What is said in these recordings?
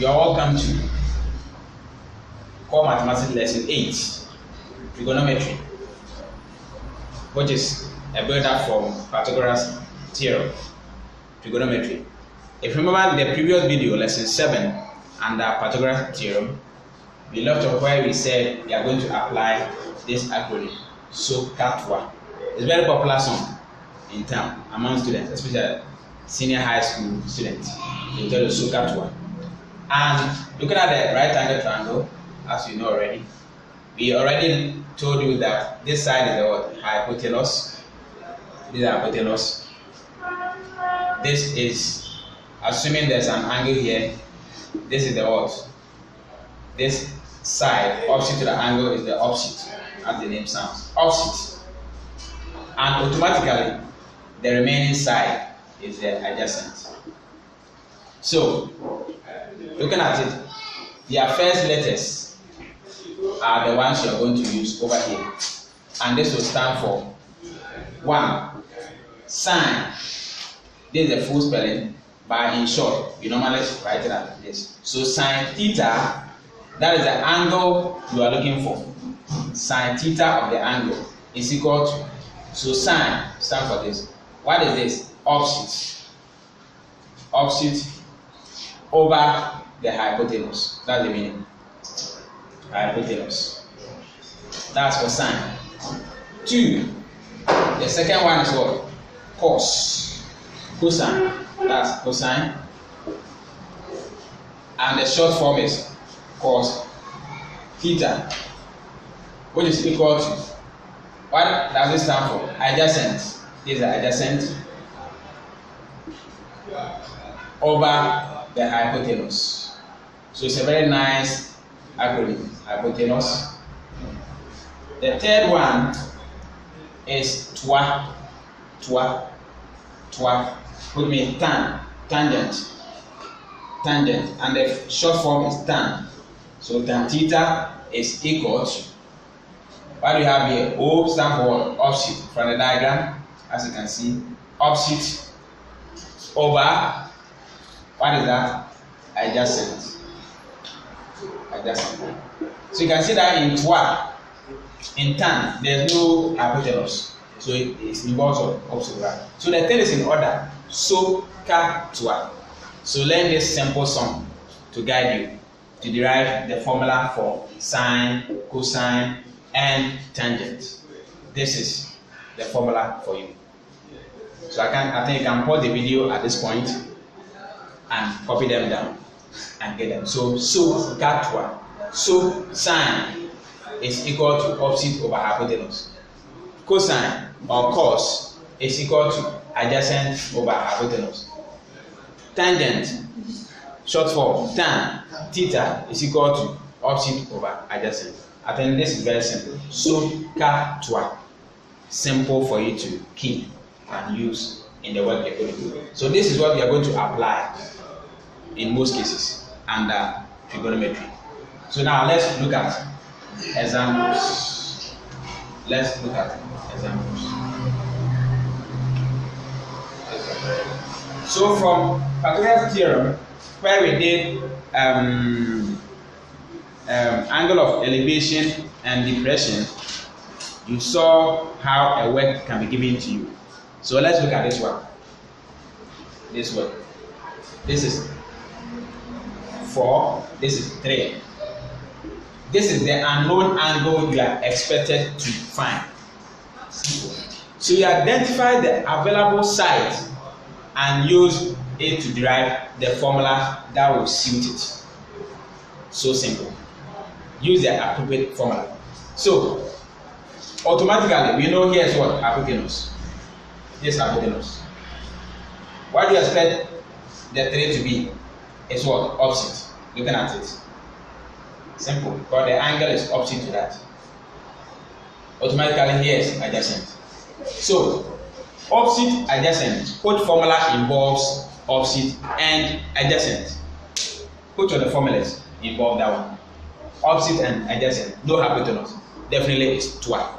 You are welcome to Core Mathematics Lesson 8, Trigonometry, which is a build-up from Pythagoras theorem, trigonometry. If you remember the previous video, Lesson 7, under Pythagoras theorem, we left off where we said we are going to apply this acronym, SOCATWA. It's a very popular song in town among students, especially senior high school students. They tell you SOCATWA. And looking at the right angle triangle, as you know already, we already told you that this side is the hypotenuse. This is hypotenuse. This is, assuming there's an angle here, this is the what? This side, opposite to the angle, is the opposite, as the name sounds, opposite. And automatically, the remaining side is the adjacent. So, looking at it, their first letters are the ones you are going to use over here. And this will stand for 1. Sine. This is the full spelling, but in short, we normally write it as this. So sine theta, that is the angle you are looking for. Sine theta of the angle is equal to, so sine stands for this. What is this? Opposite. Opposite over the hypotenuse. That's the meaning. Hypotenuse. That's for sine. 2. The second one is what? Cos. Cosine. That's cosine. And the short form is cos theta, which is equal to, what does it stand for? Adjacent. This is the adjacent over the hypotenuse. So it's a very nice acronym, hypotenuse. The third one is TWA. Put me tangent, and the short form is tan. So tan theta is equal to, what do you have here? O stands for opposite from the diagram, as you can see, opposite over, what is that? Adjacent. So you can see that in TWA, in tan, there's no hypotenuse. So it involves opposite. So the third is in order. SOCATWA. So learn this simple sum to guide you to derive the formula for sine, cosine, and tangent. This is the formula for you. So I think you can pause the video at this point and copy them down and get them. So SOCATWA. So sine is equal to opposite over hypotenuse. Cosine or cos is equal to adjacent over hypotenuse. Tangent, short form, tan, theta is equal to opposite over adjacent. I think this is very simple. SOCATWA. Simple for you to keep and use in the work you're going to do. So this is what we are going to apply in most cases under trigonometry. So now let's look at examples. So from Pythagoras theorem, where we did angle of elevation and depression, you saw how a work can be given to you. So let's look at this one. This one. This is 4. This is 3. This is the unknown angle you are expected to find. So you identify the available side and use it to derive the formula that will suit it. So simple. Use the appropriate formula. So automatically we know here's what? Hypotenuse. This hypotenuse. What do you expect the 3 to be? Is what? Opposite. Looking at it. Simple. Because the angle is opposite to that. Automatically here is adjacent. So opposite, adjacent. What formula involves opposite and adjacent? Which of the formulas involve that one? Opposite and adjacent. No hypotenuse. Definitely is TWA.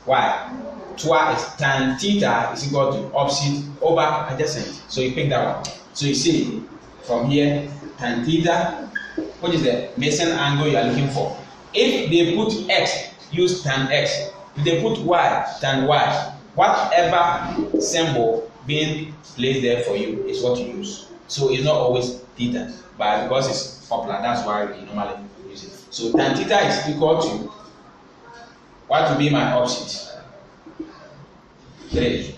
Why? TWA is tan theta is equal to opposite over adjacent. So you pick that one. So you see from here, tan theta, which is the missing angle you are looking for. If they put x, use tan x. If they put y, tan y. Whatever symbol being placed there for you is what you use. So it's not always theta, but because it's popular, that's why we normally use it. So tan theta is equal to what will be my opposite? 3.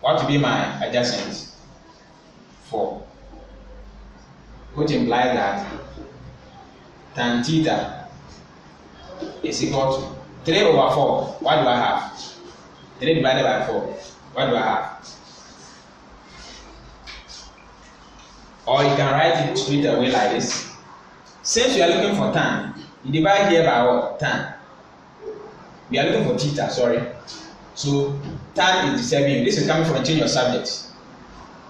What will be my adjacent? 4. Which implies that tan theta is equal to 3 over 4. What do I have? 3 divided by 4. What do I have? Or you can write it straight away like this. Since you are looking for tan, you divide here by what? Tan. We are looking for theta, sorry. So tan is disturbing you. This is coming from a change of subject.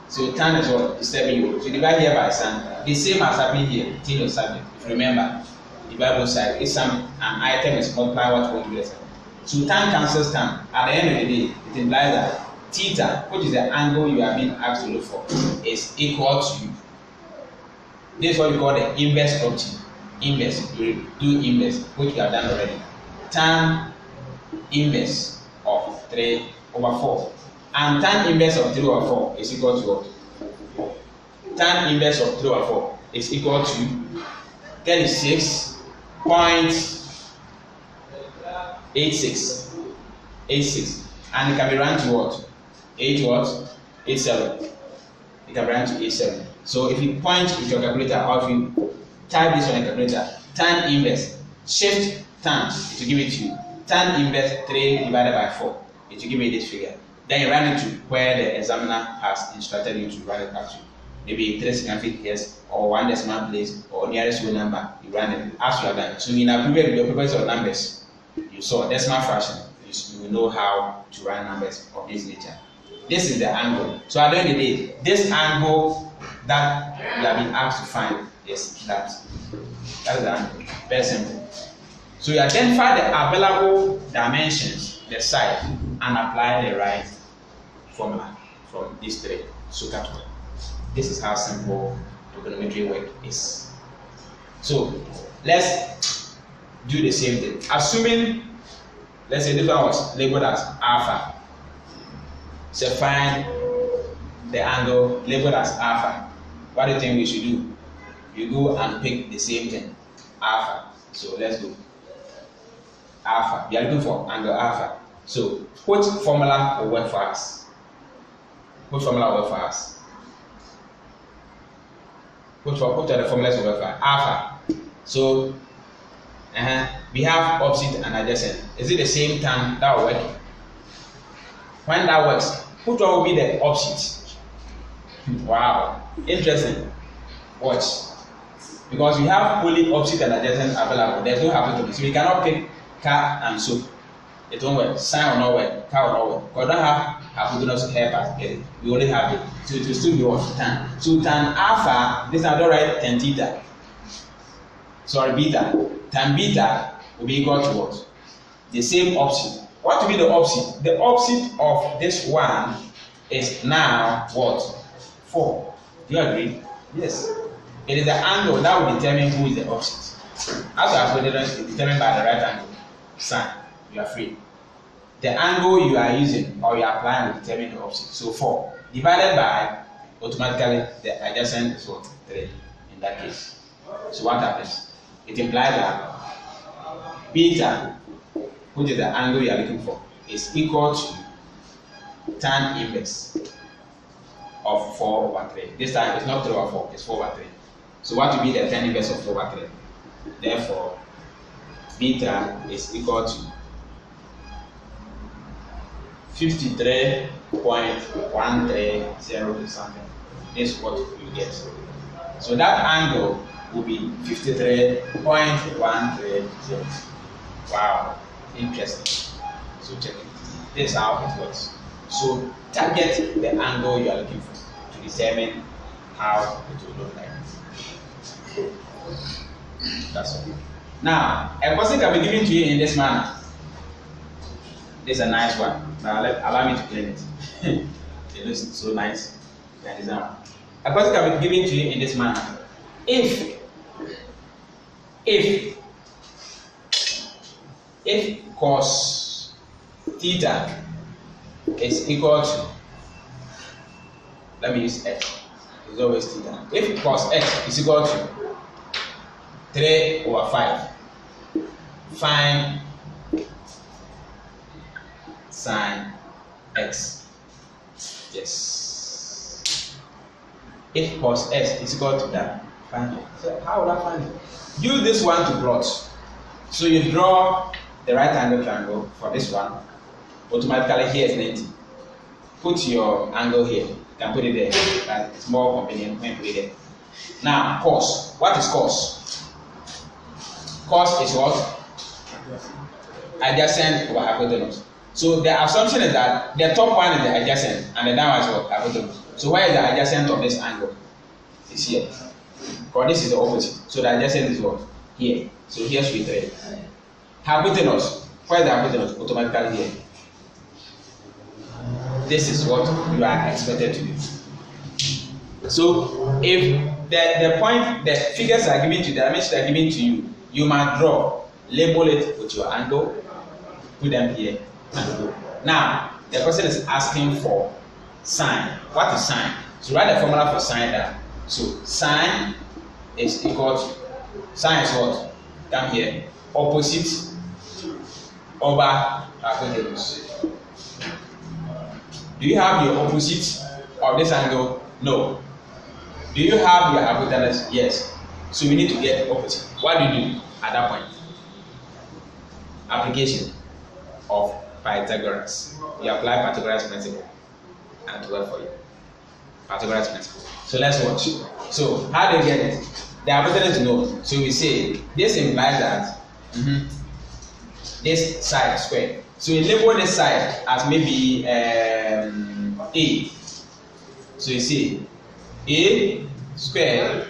So tan is what? Disturbing you. So you divide here by tan. The same as happening here, change of subject. If you remember, divide both sides. If an item is multiplied, what will you do? So tan cancels tan. At the end of the day, it implies that theta, which is the angle you are being asked to look for, is equal to, this is what we call the inverse property. Inverse, you do inverse, which we have done already. Tan inverse of 3 over 4. And tan inverse of 3 over 4 is equal to what? Tan inverse of 3 over 4 is equal to 36.86. 86. And it can be run to what? 8 what? 87. It can be run to 87. So if you point with your calculator, or if you type this on a calculator, tan inverse, shift tan, it will give it to you. Tan inverse 3 divided by 4, it will give you this figure. Then you run it to where the examiner has instructed you to run it back to. Maybe 3 significant years, or 1 decimal place, or nearest whole number, you run it as you have done. So in a previous video, papers of numbers, you saw decimal fraction, you will know how to run numbers of this nature. This is the angle. So at the end of the day, this angle that you have been asked to find is that. That is the angle. Very simple. So you identify the available dimensions, the side, and apply the right formula from these 3. So cut one. This is how simple trigonometry work is. So let's do the same thing. Assuming, let's say this one was labeled as alpha. So find the angle labeled as alpha. What do you think we should do? You go and pick the same thing, alpha. So let's go. Alpha. We are looking for angle alpha. So which formula will work for us? Which formula will work for us? Which are the formulas will work for us? Alpha. So we have opposite and adjacent. Is it the same term that will work? When that works, which one will be the opposite? Wow, interesting. Watch. Because we have only opposite and adjacent available. There's no hypotenuse. So we cannot pick car and soap. It won't work. Sine will not work. Car will not work. Because we don't have hypotenuse to help us get it. We only have it. So it will still be what? Tan. So tan alpha, this I don't write tan theta. Sorry, beta. Tan beta will be equal to what? The same opposite. What will be the opposite? The opposite of this one is now what? 4. Do you agree? Yes. It is the angle that will determine who is the opposite. As I put it, it's determined by the right angle. Sine. You are free. The angle you are using or you are applying will determine the opposite. So 4 divided by, automatically the adjacent is what? 3 in that case. So what happens? It implies that beta, which is the angle you are looking for, is equal to tan inverse of 4 over 3. This time it's not 3 over 4, it's 4 over 3. So what will be the tan inverse of 4 over 3? Therefore, beta is equal to 53.130 something. This is what you get. So that angle will be 53.130. Wow, interesting. So check it. This is how it works. So target the angle you are looking for to determine how it will look like. That's all. Now, a question can be given to you in this manner. This is a nice one. Now allow me to clean it. It looks so nice. That is now. A question can be given to you in this manner. If cos theta is equal to, let me use x, it's always theta. If cos x is equal to 3/5, find sin x. Yes. If cos x is equal to that, find it. So how would I find it? Use this one to plot. So you draw the right angle triangle for this one. Automatically here is 90. Put your angle here. You can put it there. It's more convenient when you put it there. Now cos. What is cos? Cos is what? Adjacent over hypotenuse. So the assumption is that the top one is the adjacent and the down one is what? Hypotenuse. So where is the adjacent of this angle? It's here. Because this is the opposite. So the adjacent is what? Here. So here should be 3. Hypotenuse. Where is the hypotenuse? Automatically here. This is what you are expected to do. So if the figures are given to you, the dimensions are given to you, you must draw, label it with your angle, put them here, and go. Now the person is asking for sine. What is sine? So write the formula for sine down. So sine is equal to, sine is what? Come here, opposite over hypotenuse. Do you have your opposite of this angle? No. Do you have your hypotenuse? Yes. So we need to get opposite. What do you do at that point? Application of Pythagoras. You apply Pythagoras principle and it works for you. Pythagoras principle. So let's watch. So how do you get it? The hypotenuse is known. So we say this implies that this side square. So we label this side as maybe A. So you see A squared,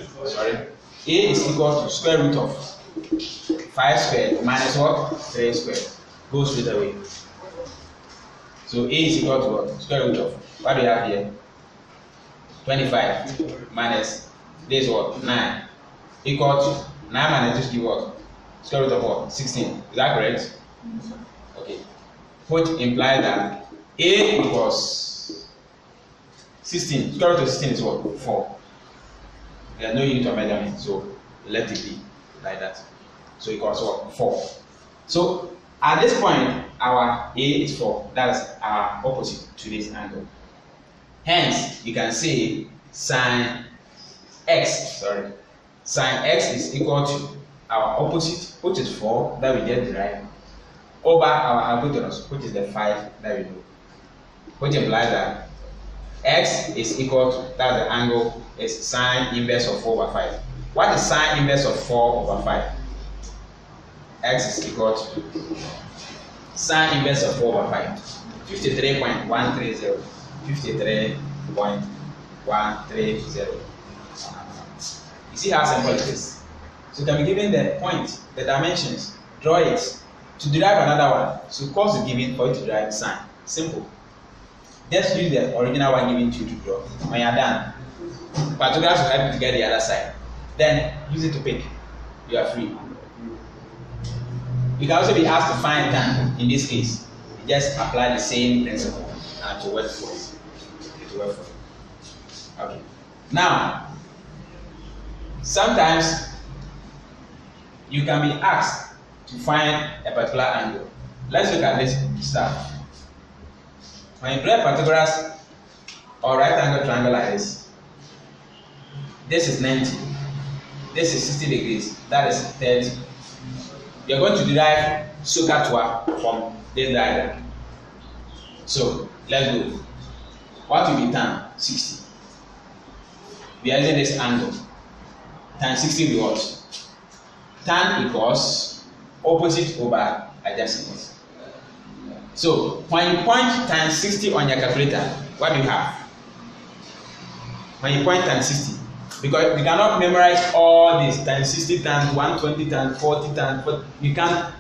A is equal to square root of 5 squared minus what? 3 squared. Go straight away. So A is equal to what? Square root of, what do you have here? 25 minus this what? 9. Equal to 9 minus this give what? Square root of what? 16. Is that correct? Okay. Which implies that A equals 16. Square root of 16 is what? 4. There is no unit of measurement, so let it be like that. So equals what? 4. So at this point, our A is 4. That is our opposite to this angle. Hence, you can say sin x is equal to our opposite, which is 4, that we just derived, over our hypotenuse, which is the 5 that we know, which implies that x is equal to, that's the angle, is sine inverse of 4 over 5. What is sine inverse of 4 over 5? X is equal to sine inverse of 4 over 5. 53.130. 53.130. You see how simple it is? So you can be given the point, the dimensions, draw it. To derive another one, so cos is given for you to derive sine. Simple. Just use the original one given to you to draw. When you are done, Pythagoras will help you to get the other side. Then use it to pick. You are free. You can also be asked to find tan in this case. You just apply the same principle and to work for it. Okay. Now, sometimes you can be asked to find a particular angle. Let's look at this stuff. When you draw a Pythagoras or right angle triangle like this is 90. This is 60 degrees. That is 30. You are going to derive SOHCAHTOA from this diagram. So let's go. What will be tan? 60. We are using this angle. Tan 60 will be what? Tan equals opposite over adjacent. So when you point tan 60 on your calculator, what do you have? When you point tan 60, because you cannot memorize all this tan 60 tan 120 tan 40 tan 40. You can't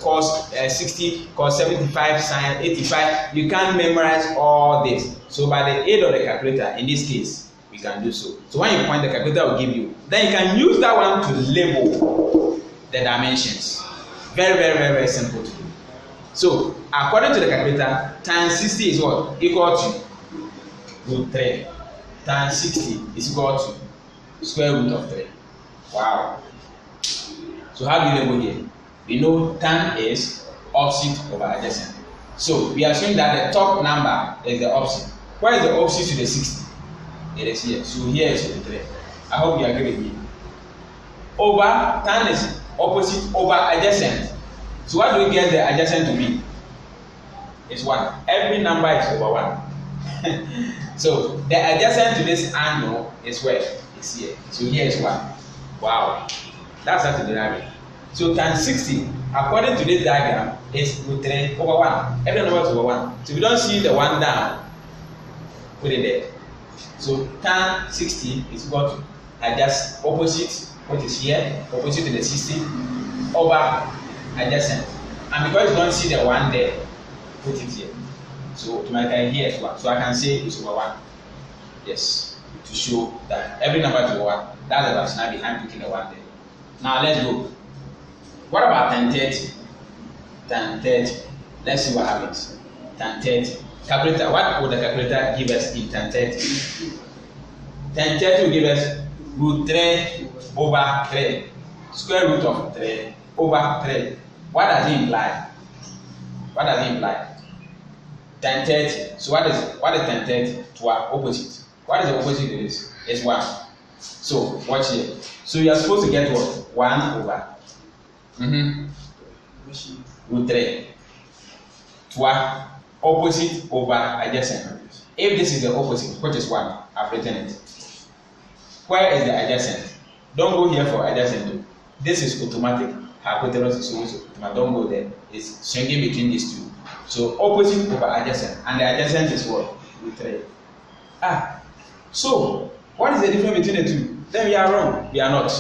cos 60 cos 75 sin 85. You can't memorize all this. So by the aid of the calculator, in this case, you can do so. So when you point, the calculator will give you. Then you can use that one to label the dimensions. Very simple to do. So according to the calculator, tan 60 is what? Equal to root 3. Tan 60 is equal to square root of 3. Wow. So how do you label here? We know tan is opposite over adjacent. So we assume that the top number is the opposite. Where is the opposite to the 60? It is here. So here is the 3. I hope you agree with me. Over tan is opposite over adjacent. So what do we get the adjacent to be? It's 1. Every number is over 1. So the adjacent to this angle is where? It's here. So here is 1. Wow. That's how to derive it. So tan 60, according to this diagram, is root 3 over 1. Every number is over 1. So if you don't see the 1 down, put it there. So tan 60 is equal to adjust opposite, what is here, opposite to the 60, over adjacent. And because you don't see the 1 there, put it here. So automatically here is 1. So I can say it's over 1. Yes. To show that every number is over 1. That's the rationale behind putting the 1 there. Now let's go. What about tan 30? Tan 30. Let's see what happens. Tan 30. Calculator. What would the calculator give us in tan 30? Tan 30 will give us root 3 over 3. Square root of 3 over 3. What does it imply? What does it imply? Tan 30. So what is tan 30 to our opposite? What is the opposite to this? It's 1. So watch here. So you are supposed to get what? 1 over root 3 to our opposite over adjacent. If this is the opposite, which is 1, I've written it. Where is the adjacent? Don't go here for adjacent. This is automatic. Hypotenuse is also automatic. Don't go there. It's swinging between these two. So opposite over adjacent, and the adjacent is what? Root 3. So what is the difference between the two? Then we are wrong. We are not.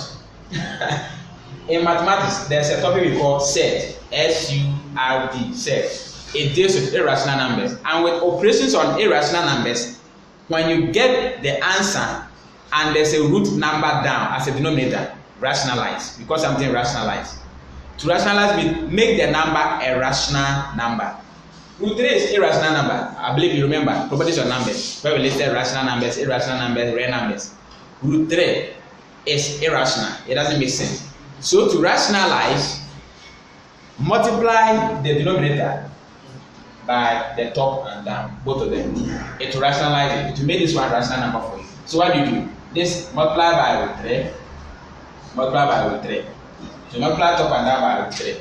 In mathematics, there's a topic we call set. S-U-R-D. Set. It deals with irrational numbers, and with operations on irrational numbers, when you get the answer and there's a root number down as a denominator, rationalize, because something rationalize. To rationalize means make the number a rational number. Root 3 is irrational number. I believe you remember properties of numbers where we listed rational numbers, irrational numbers, real numbers. Root 3 is irrational. It doesn't make sense. So to rationalize, multiply the denominator by the top and down, both of them. It will rationalize it. It will make this one a rational number for you. So what do? This multiply by root 3, multiply by root 3. So multiply top and down by root 3.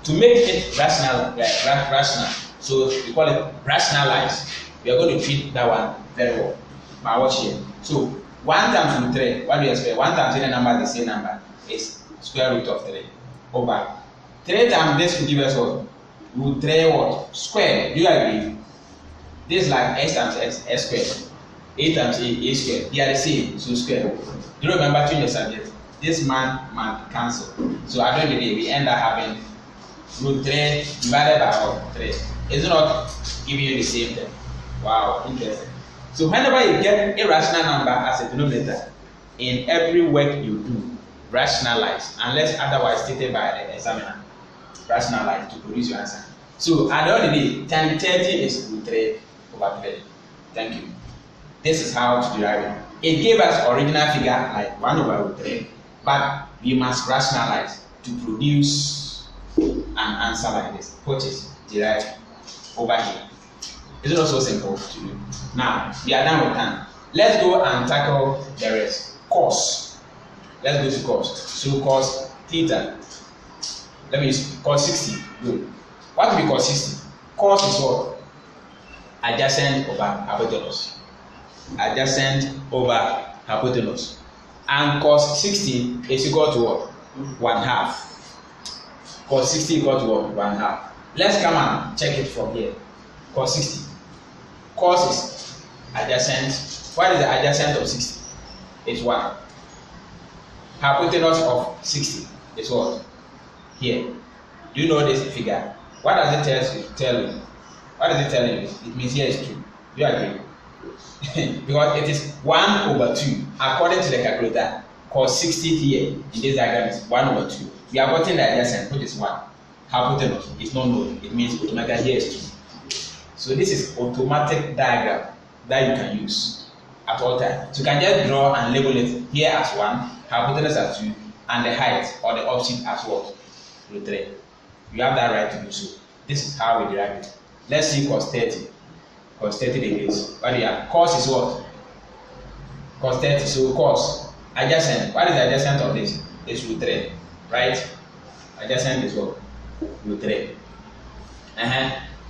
To make it rational, rational. So we call it rationalize. We are going to treat that one very well. But watch here. So 1 times root 3, what do you expect? 1 times any number, the same number, is square root of 3 over 3 times this will give us what? Root 3 what? Square. Do you agree? This is like x times x squared. A times a squared. They are the same, so square. Do you remember change your subject? This man cancel. So at the end of the day, we end up having root 3 divided by what? 3. It's not giving you the same thing. Wow, interesting. So whenever you get a rational number as a denominator, in every work you do, rationalize, unless otherwise stated by the examiner. Rationalize to produce your answer. So at the end of the day, tan 30 is root 3 over 3. Thank you. This is how to derive it. It gave us original figure like 1 over root 3, but we must rationalize to produce an answer like this, which is derived over here. Is it not so simple to do? Now we are done with tan. Let's go and tackle the rest. Cos. Let's go to cos. So cos theta. Let me use cos 60. Good. What will be cos 60? Cos is what? Adjacent over hypotenuse. Adjacent over hypotenuse. And cos 60 is equal to what? 1/2. Cos 60 equal to what? 1/2. Let's come and check it from here. Cos 60. Cos is adjacent. What is the adjacent of 60? It's 1. Hypotenuse of 60 is what? Here. Do you know this figure? What does it tell you? What is it telling you? It means here is 2. Do you agree? because it is 1/2 according to the calculator. Cos 60 here in this diagram is 1/2. We are getting the adjacent, which is 1. Hypotenuse is not known. It means omega here is 2. So this is automatic diagram that you can use at all times. So you can just draw and label it here as 1, hypotenuse as 2, and the height or the opposite as what? √3. You have that right to do so. This is how we derive it. Let's see cos 30. Cos 30 degrees. What do you have? Cos is what? Cos 30. So cos adjacent. What is the adjacent of this? It's √3, right? Adjacent is what? √3.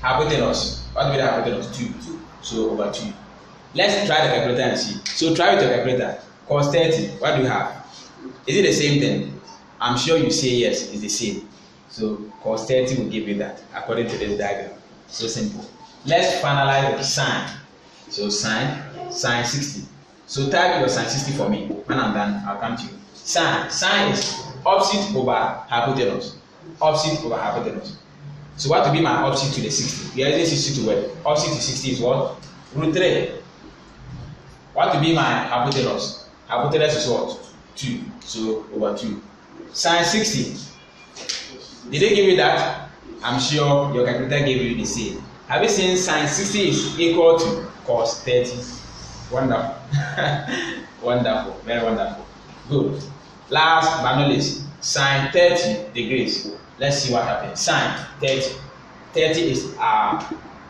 Hypotenuse. What will be the hypotenuse? 2. So over 2. Let's try the calculator and see. So try with your calculator. Cos 30. What do you have? Is it the same thing? I'm sure you say yes, it's the same. So cos 30 will give you that according to this diagram. So simple. Let's finalize with sine. So sine 60. So type your sine 60 for me. When I'm done, I'll come to you. Sine is opposite over hypotenuse. Opposite over hypotenuse. So what will be my opposite to the 60? We are using 60 to work. Opposite to 60 is what? √3. What will be my hypotenuse? Hypotenuse is what? 2. So over 2. Sine 60. Did they give you that? I'm sure your calculator gave you the same. Have you seen sine 60 is equal to cos 30? Wonderful. Wonderful. Very wonderful. Good. Last but not least, sine 30 degrees. Let's see what happens. Sine 30. 30 is our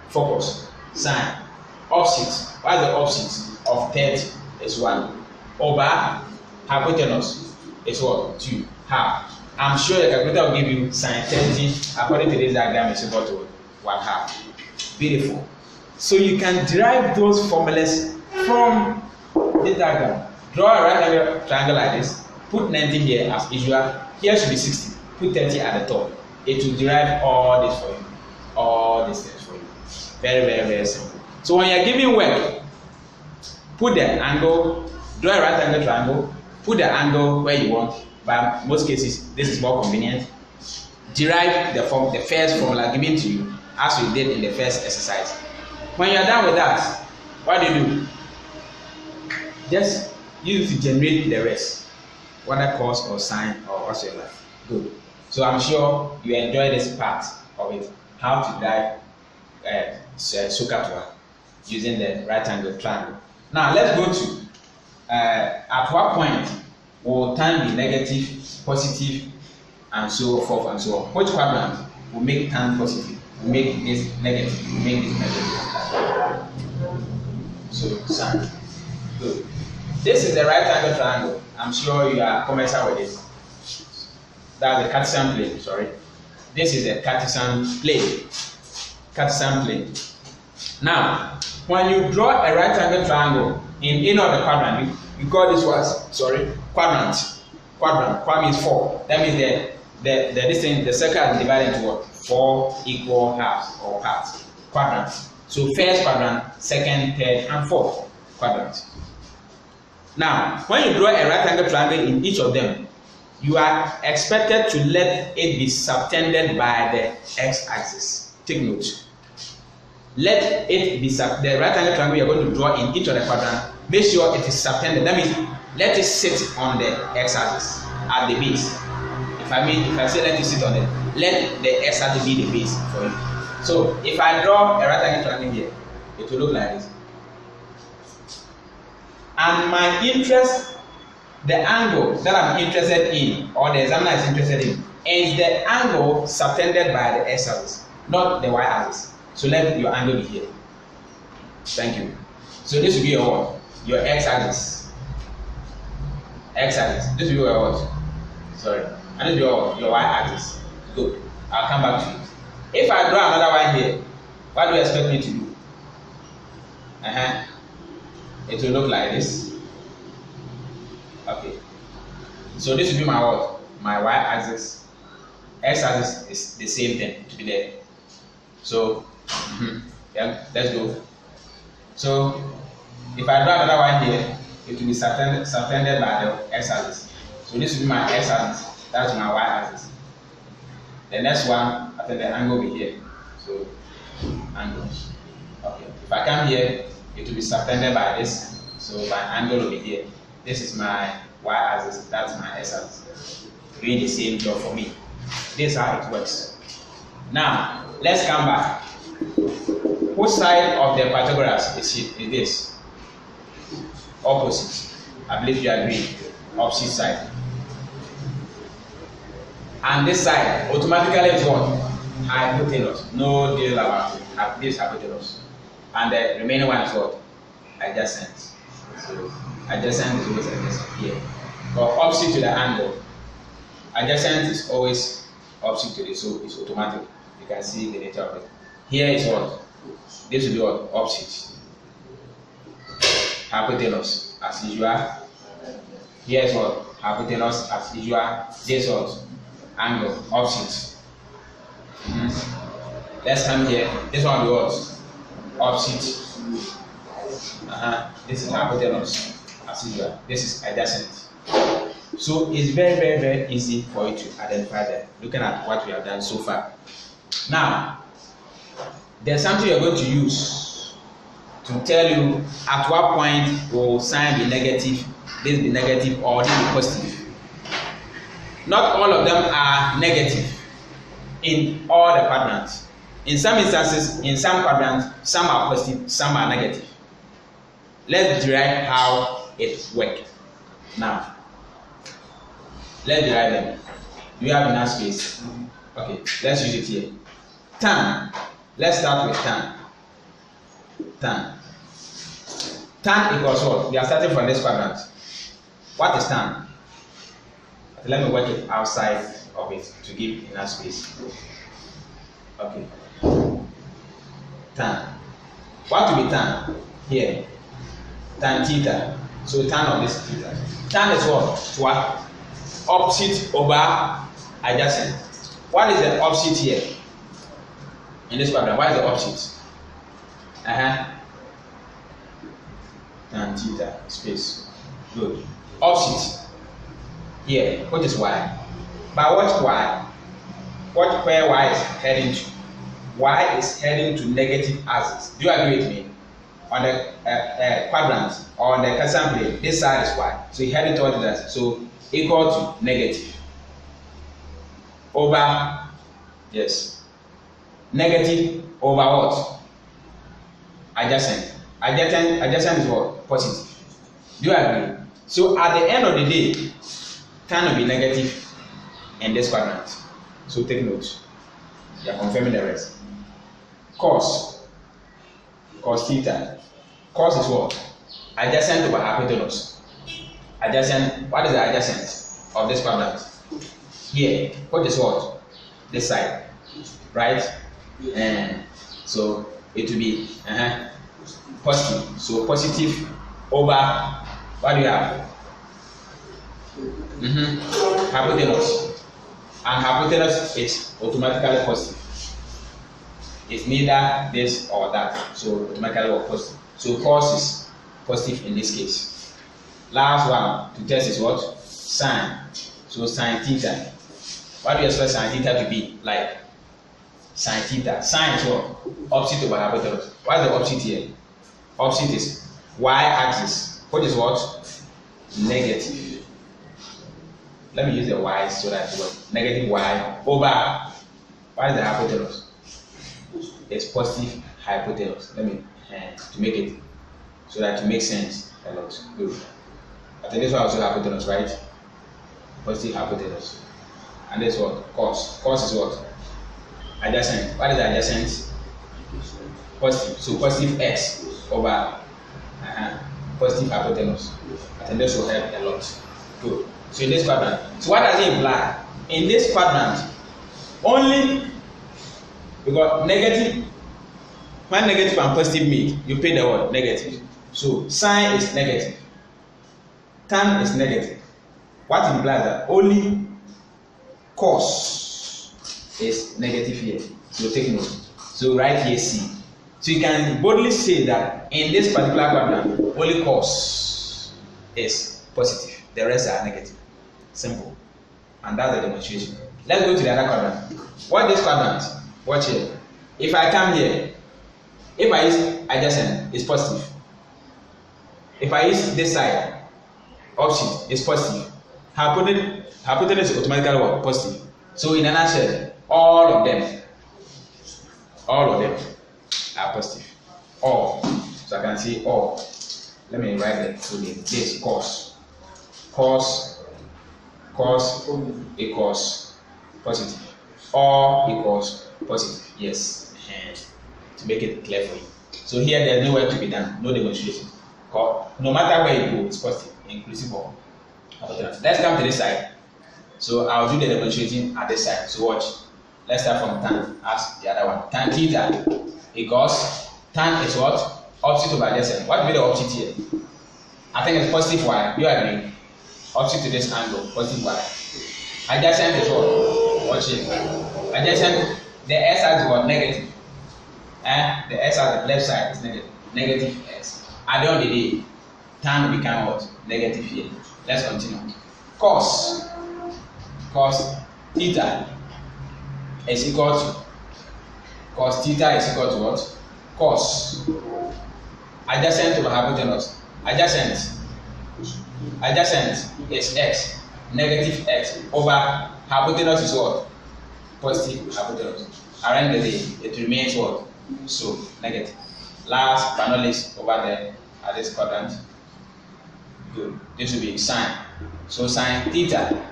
focus. Sine. Opposite. What is the opposite of 30? Is 1. Over hypotenuse is what? 2. Half. I'm sure the calculator will give you sine 30 according to this diagram is equal to 1/2. Beautiful. So you can derive those formulas from this diagram. Draw a right angle triangle like this. Put 90 here as usual. Here should be 60. Put 30 at the top. It will derive all this for you. All these things for you. Very, very, very simple. So when you're giving work, put the angle, draw a right angle triangle, put the angle where you want. But in most cases, this is more convenient. Derive the first formula given to you as we did in the first exercise. When you are done with that, what do? Just use it to generate the rest, whether cos or sine or whatsoever. Good. So I'm sure you enjoy this part of it, how to derive SOHCAHTOA using the right angle triangle. Now let's go to at what point will tan be negative, positive, and so forth and so on. Which quadrant will make tan positive, will make this negative, will make this negative? So sine. Good. This is the right angle triangle. I'm sure you are commensurate with it. That's the Cartesian plane, sorry. This is the Cartesian plane. Cartesian plane. Now, when you draw a right angle triangle in any of the quadrant, you call this what? Sorry, quadrant. Quadrant. Quad means 4. That means the circle is divided into what? 4 equal halves or parts. Quadrant. So first quadrant, second, third, and fourth quadrant. Now, when you draw a right angle triangle in each of them, you are expected to let it be subtended by the x-axis. Take note. Let it be the right angle triangle you are going to draw in each of the quadrant. Make sure it is subtended. That means let it sit on the x-axis at the base. If I say let it sit on it, let the x-axis be the base for you. So if I draw a right angle triangle here, it will look like this. And my interest, the angle that I'm interested in, or the examiner is interested in, is the angle subtended by the x-axis, not the y-axis. So let your angle be here. Thank you. So this will be your what? Your x-axis. X-axis. This will be your what? Sorry. And this will be your y-axis. Good. I'll come back to it. If I draw another one here, what do you expect me to do? It will look like this. Okay. So this will be my what? My y-axis. X-axis is the same thing to be there. So yeah, let's go. So if I draw another one here, it will be subtended by the x-axis. So this will be my x-axis. That's my y-axis. The next one, I think the angle will be here. So angle. Okay. If I come here, it will be subtended by this. So my angle will be here. This is my y-axis, that's my x-axis. Doing the same job for me. This is how it works. Now, let's come back. Which side of the Pythagoras is this? Opposite. I believe you agree. Opposite side. And this side automatically is what? Hypotenuse. No deal about this hypotenuse. And the remaining one is what? Adjacent. So adjacent is always adjacent here. But opposite to the angle. Adjacent is always opposite to this, so it's automatic. You can see the nature of it. Here is what? This will be what? Opposite. Hypotenuse as usual. Here is what? Hypotenuse as usual. This what? Angle. Opposite. Let's come here. This one will be what? Opposite. This is hypotenuse as usual. This is adjacent. So it's very easy for you to identify that, looking at what we have done so far. Now, there's something you're going to use to tell you at what point will sign be negative, this be negative, or this be positive. Not all of them are negative in all the quadrants. In some instances, in some quadrants, some are positive, some are negative. Let's derive how it works. Now, let's derive them. Do you have enough space? Okay, let's use it here. Tan. Let's start with tan. Tan. Tan equals what? We are starting from this quadrant. What is tan? Let me work it outside of it to give enough space. Okay. Tan. What will be tan? Here. Tan theta. So tan of this theta. Tan is what? Opposite over adjacent. What is the opposite here? In this quadrant, what is the opposite? Tan theta space. Good. Opposite here, what is y? But what y? Where y is heading to? Y is heading to negative axis. Do you agree with me? On the quadrant or on the Cartesian plane, this side is y. So it's heading towards that. So equal to negative over, yes, negative over what? Adjacent. Adjacent is what? Positive. Do you agree? So at the end of the day, tan will be negative in this quadrant. So take note. You are confirming the rest. Cos theta. Cos is what? Adjacent over hypotenuse. Adjacent. What is the adjacent of this quadrant? Here. What is what? This side. Right? And so it will be positive. So positive over what do you have? Hypotenuse. And hypotenuse is automatically positive. It's neither this or that. So automatically or positive. So cos is positive in this case. Last one to test is what? Sine. So sine theta. What do you expect sine theta to be like? Sine theta. Sine is what? Opposite over hypotenuse. What is the opposite here? Opposite is y-axis. What is what? Negative. Let me use the y so that it works. Negative y over. What is the hypotenuse? It's positive hypotenuse. Let me to make it so that it makes sense a lot. Good. I think this one also hypotenuse, right? Positive hypotenuse. And this what? Cos. Cos is what? Adjacent. What is the adjacent? Positive. So positive x over positive hypotenuse. I think this will help a lot. Good. So in this quadrant. So what does it imply? In this quadrant, only because negative, when negative and positive meet, you pay the word negative. So sine is negative, tan is negative. What implies that only cos is negative here. So take note. So right here C. So you can boldly say that in this particular quadrant, only cos is positive. The rest are negative. Simple. And that's the demonstration. Let's go to the other quadrant. What this quadrant? Watch here. If I come here, if I use adjacent, it's positive. if I use this side, opposite is positive. Hypotenuse is automatically what? Positive. So in a nutshell, all of them are positive. All. So I can see all. Let me write that to this cos. Cos equals positive. All equals positive. Yes. To make it clear for you. So here there's no work to be done, no demonstration. No matter where you go, it's positive, inclusive of hypotenuse. Let's come to this side. So I'll do the demonstration at this side. So watch. Let's start from tan as the other one. Tan theta equals, tan is what? Opposite over adjacent. What will be the opposite here? I think it's positive y. You agree? Opposite to this angle, positive y. Adjacent is what? Watch it. Adjacent, the s side is what? Negative. The s at the left side is negative. Negative s. At the end of the day, tan will become what? Negative here. Let's continue. Cos theta is equal to what? Cos adjacent over hypotenuse. Adjacent is x, negative x over hypotenuse is what? Positive hypotenuse. Around the day, it remains what? So negative. Last but not least, over there at this quadrant. Good. This will be sine. So sine theta.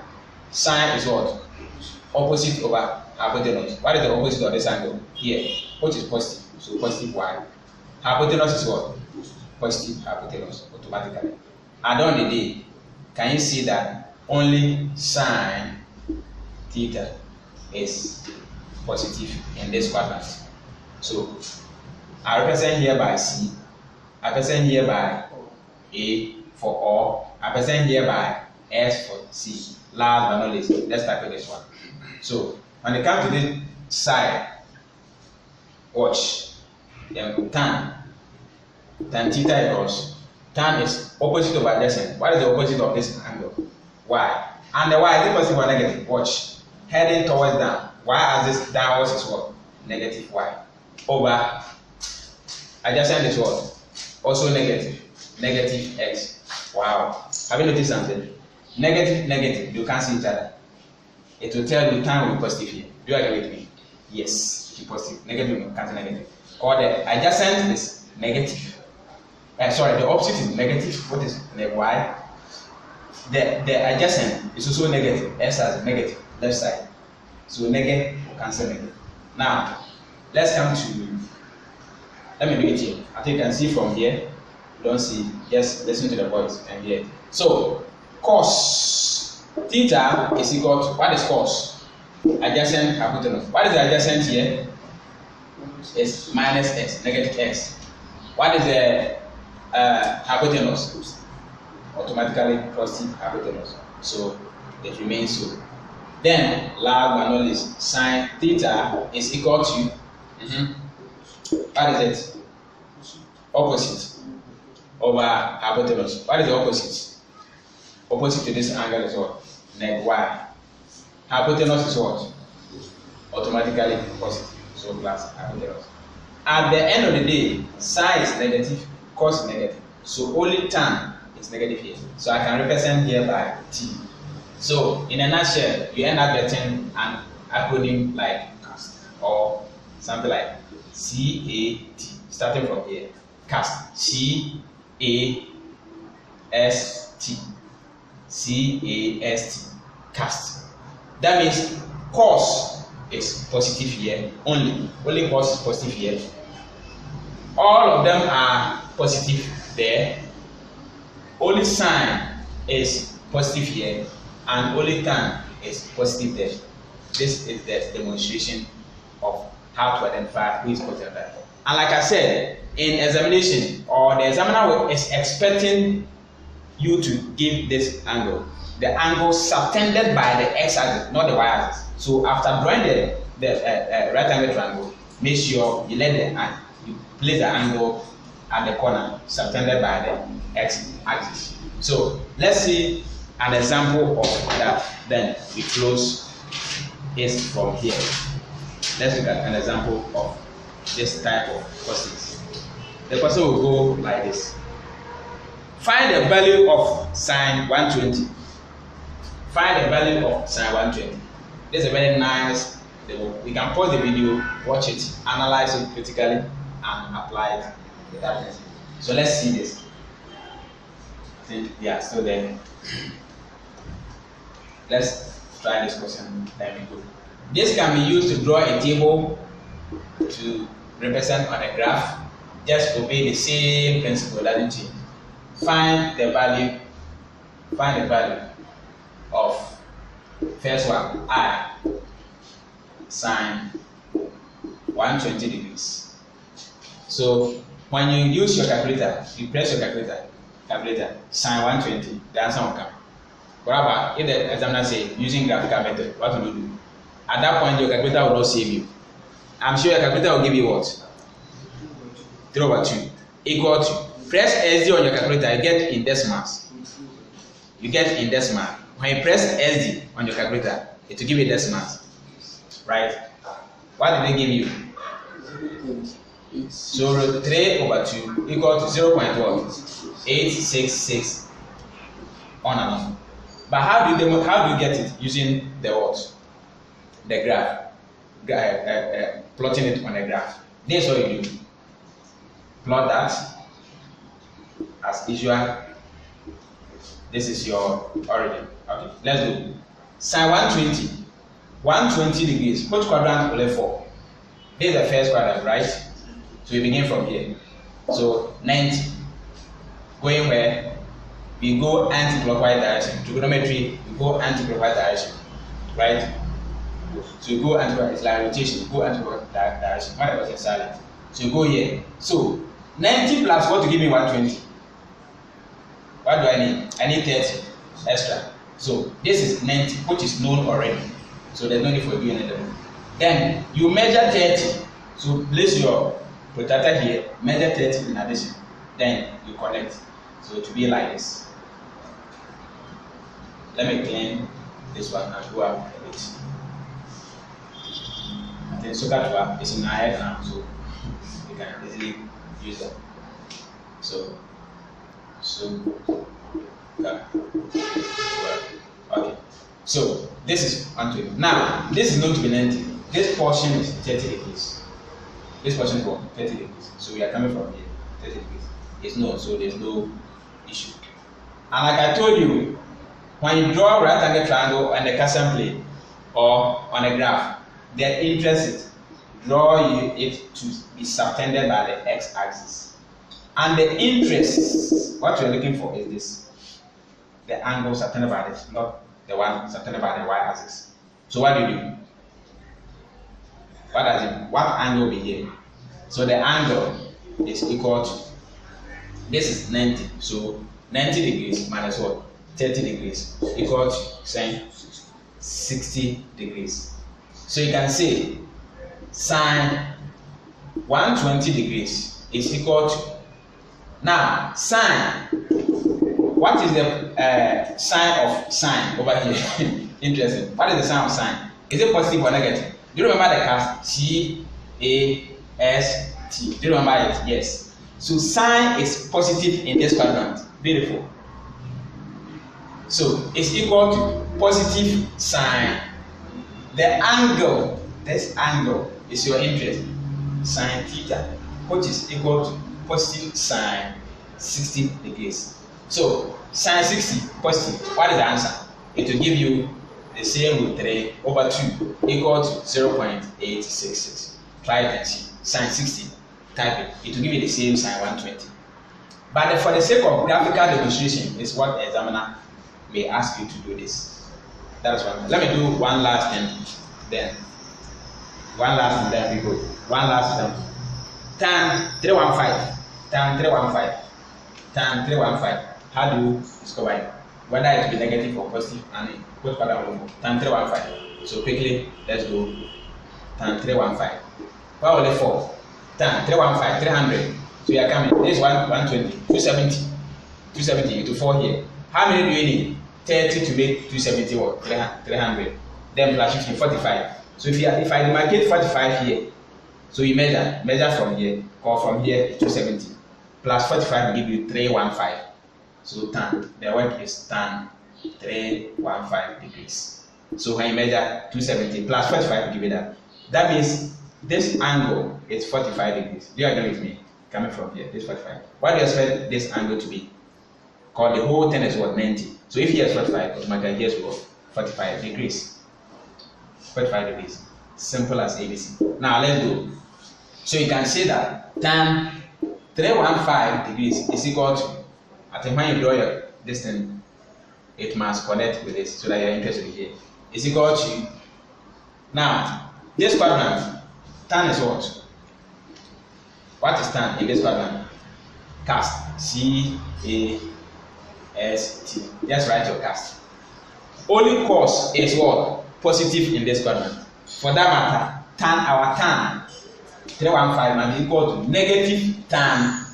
Sine is what? Opposite over hypotenuse. What is the opposite of this angle? Here. Which is positive. So positive y. Hypotenuse is what? Positive hypotenuse automatically. At the end of the day, can you see that only sine theta is positive in this quadrant? So I represent here by C. I represent here by A for all. I represent here by S for C. Last but not least, let's start with this one. So when it comes to this side, watch. Then tan theta equals, tan is opposite of adjacent. What is the opposite of this angle? Y. And the y is it positive or negative? Watch. Heading towards down. Y axis downwards is what? Negative y. Over adjacent is what? Also negative. Negative x. Wow. Have you noticed something? Negative, you can't see each other. It will tell you tan will be positive here. Do you agree with me? Yes, it's positive. Negative, you can't see negative. Or the adjacent is negative. The opposite is negative. What is the y? The adjacent is also negative. S as negative, left side. So negative will cancel negative. Now, let's come to, let me do it here. I think you can see from here. You don't see, just listen to the voice and hear it. So, cos theta is equal to, what is cos? Adjacent hypotenuse. What is the adjacent here? It's minus x, negative x. What is the hypotenuse? Automatically positive hypotenuse. So, it remains so. Then, last but not least, sine theta is equal to, what is it? Opposite over hypotenuse. What is the opposite? Opposite to this angle is what? Neg y. Hypotenuse is what? Automatically positive. So plus hypotenuse. At the end of the day, sine is negative, cos is negative. So only tan is negative here. So I can represent here by t. So in a nutshell, you end up getting an acronym like CAST or something like CAT. Starting from here, CAST. C-A-S-T. C-A-S-T. CAST. That means cos is positive here only. Only cos is positive here. All of them are positive there. Only sine is positive here, and only tan is positive there. This is the demonstration of how to identify who is positive. And like I said, in examination, or the examiner is expecting you to give this angle. The angle subtended by the x-axis, not the y-axis. So after drawing the right angle triangle, make sure you you place the angle at the corner subtended by the x-axis. So let's see an example of that. Then we close it from here. Let's look at an example of this type of questions. The question will go like this. Find the value of sine 120. Find the value of sine 120. This is a very nice level. You can pause the video, watch it, analyze it critically, and apply it without it. So let's see this. I think yeah, still there. Let's try this question. There we go. This can be used to draw a table to represent on a graph. Just obey the same principle, doesn't change. Find the value of first one, I, sine 120 degrees. So when you use your calculator, you press your calculator, sine 120, the answer will come. However, if the examiner say using graphical method, what will you do? At that point, your calculator will not save you. I'm sure your calculator will give you what? 3/2 equal to, press SD on your calculator, you get in decimals. You get in decimal. When you press SD on your calculator, it will give you decimals. Right? What did they give you? So 3/2 equal to 0.866 on and on. But how do you get it? Using the what? The graph. Plotting it on a graph. This is what you do. Plot that as usual. This is your origin. Okay, let's do sine 120 degrees. Which quadrant will it fall? This is the first quadrant, right? So we begin from here. So 90. Going where? We go anti-clockwise direction. Trigonometry, we go anti-clockwise direction. Right? So you go anti-clockwise, it's like rotation, you go anti-clockwise direction. Why was it silent? So you go here. So 90 plus what to give me 120? What do I need? I need 30 extra. So this is 90, which is known already. So there's no need for doing anything. Then you measure 30. So place your protractor here, measure 30 in addition. Then you connect. So to be like this. Let me clean this one and go up a bit. And then Sokatwa is in our head now, so you can easily use that. Okay. So this is 120. Now this is known to be 90. This portion is 30 degrees. This portion is 30 degrees. So we are coming from here, 30 degrees. It's known, so there's no issue. And like I told you, when you draw a right angle triangle on the Cartesian plane or on a graph, the interest is draw it to be subtended by the x-axis. And the interest, what you're looking for is this. The angle subtended by this, not the one subtended by the y-axis. So what do you do? What angle will be here? So the angle is equal to, this is 90. So 90 degrees minus what? 30 degrees equal to sine 60 degrees. So you can say sine 120 degrees is equal to, now sine, what is the sign of sine over here? Interesting. What is the sign of sine? Is it positive or negative? Do you remember the cast? C-A-S-T. Do you remember it? Yes. So sine is positive in this quadrant. Beautiful. So it's equal to positive sine. The angle, this angle is your interest, sine theta, which is equal to positive sine 60 degrees. So sine 60 positive, what is the answer? It will give you the same root 3/2 equal to 0.866. Try it and see. Sine 60, type it. It will give you the same sine 120. But for the sake of graphical demonstration, is what the examiner may ask you to do this. That's one. Let me do one last thing. Then we go. One last thing. Tan 315. Tan 315. Tan 315. How do you discover it? Whether it be negative or positive, and what color will go? Tan 315. So quickly, let's go. Tan 315. What will it fall? Tan 315. 300. So you are coming. This is 120. 270. 270 to 4 here. How many do you need? 30 to make 270 or 300. Then plus 15, 45. So if I demarcate 45 here, so you measure from here, or from here to 270, plus 45 will give you 315. So tan, the work is tan 315 degrees. So when you measure 270 plus 45 give it that. That means this angle is 45 degrees. Do you agree with me? Coming from here, this 45. What do you expect this angle to be? Because the whole thing is what, 90. So if here is 45, automatically here is what? 45 degrees. 45 degrees. Simple as ABC. Now let's go. So you can say that tan 315 degrees is equal to, I think when you draw your this thing, it must connect with this so that you're interested in here. Is equal to, now this quadrant, tan is what? What is tan in this quadrant? Cast. C-A-S-T. Just write your cast. Only cos is what? Positive in this quadrant. For that matter, tan, our tan 315 must be equal to negative tan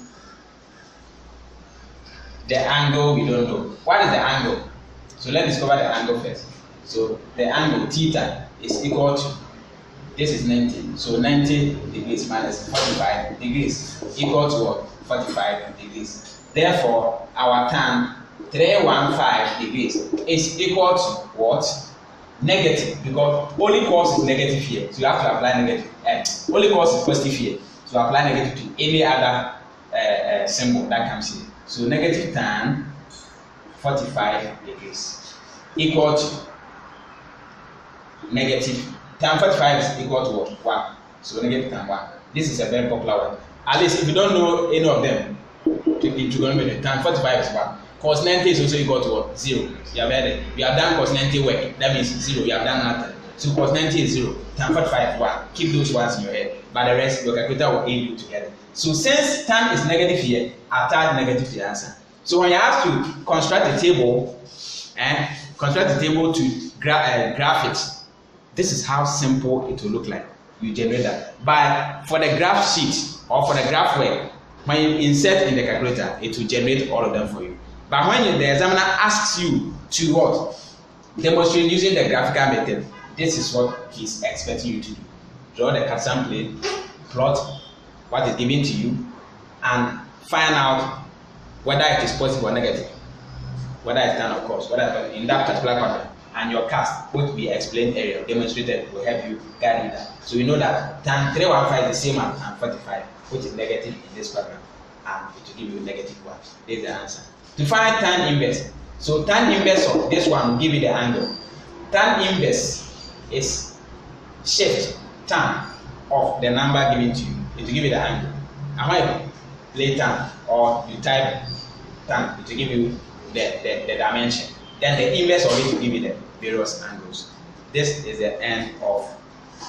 the angle we don't know. What is the angle? So let's discover the angle first. So the angle theta is equal to, this is 90. So 90 degrees minus 45 degrees equal to what? 45 degrees. Therefore, our tan 315 degrees is equal to what? Negative, because only cos is negative here. So you have to apply negative. Only cos is positive here. So apply negative to any other symbol that comes here. So negative tan 45 degrees equal to negative tan 45 is equal to what? 1. So negative tan 1. This is a very popular one. At least if you don't know any of them, in trigonometry, tan 45 is 1. Cos 90 is also equal to what? 0. You have heard it. You have done cos 90 work. That means 0. You have done nothing. So cos 90 is 0. Tan 45 is 1. Keep those ones in your head. But the rest, your calculator will aid you together. So since tan is negative here, attach negative to the answer. So when you have to construct a table, to graph it, this is how simple it will look like. You generate that. But for the graph sheet or for the graph work, when you insert in the calculator, it will generate all of them for you. But when the examiner asks you to what? Demonstrate using the graphical method, this is what he's expecting you to do. Draw the Cartesian plane, plot what is given to you, and find out whether it is positive or negative. Whether it's tan, of course, whether in that particular quadrant, and your cast, both be explained area, demonstrated, will help you guide you that. So we know that tan 315 is the same as tan 45, which is negative in this quadrant, and it will give you negative 1. This is the answer. To find tan inverse, so tan inverse of this one will give you the angle. Tan inverse is shift tan of the number given to you. It will give you the angle. And when you play tan or you type tan, it will give you the dimension. Then the inverse of it will give you the various angles. This is the end of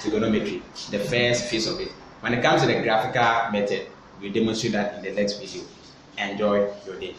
trigonometry, the first phase of it. When it comes to the graphical method, we'll demonstrate that in the next video. Enjoy your day.